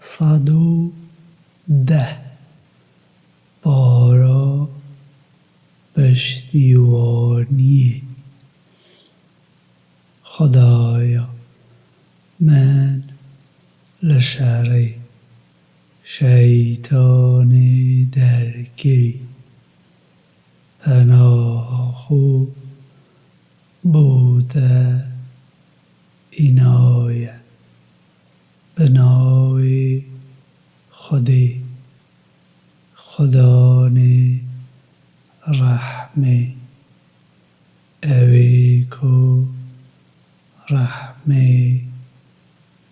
110 بارا پشتیبانی. خدایا من لشر شیطان درگیری پناه خو بوده اینایه بنای خودی خدان رحمه اویکو رحمه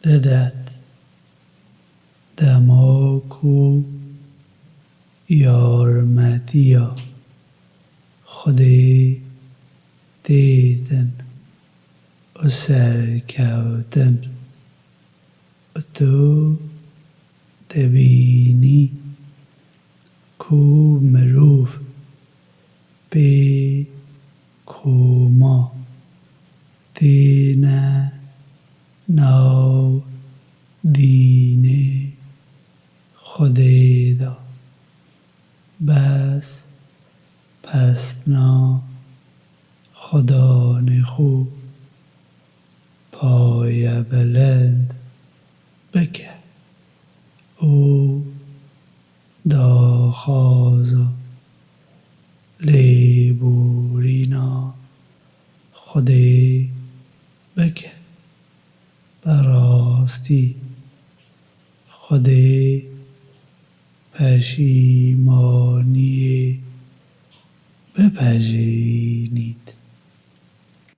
ددت دماکو یارمدیا خودی دیدن و سرکودن و تو دبینی کو مروف بی کوما دینه ناو دینه خودی دا بس پسنا خدا نخو پای بلند بکه او داخازا لیبورینا خودی بکه براستی خودی پشی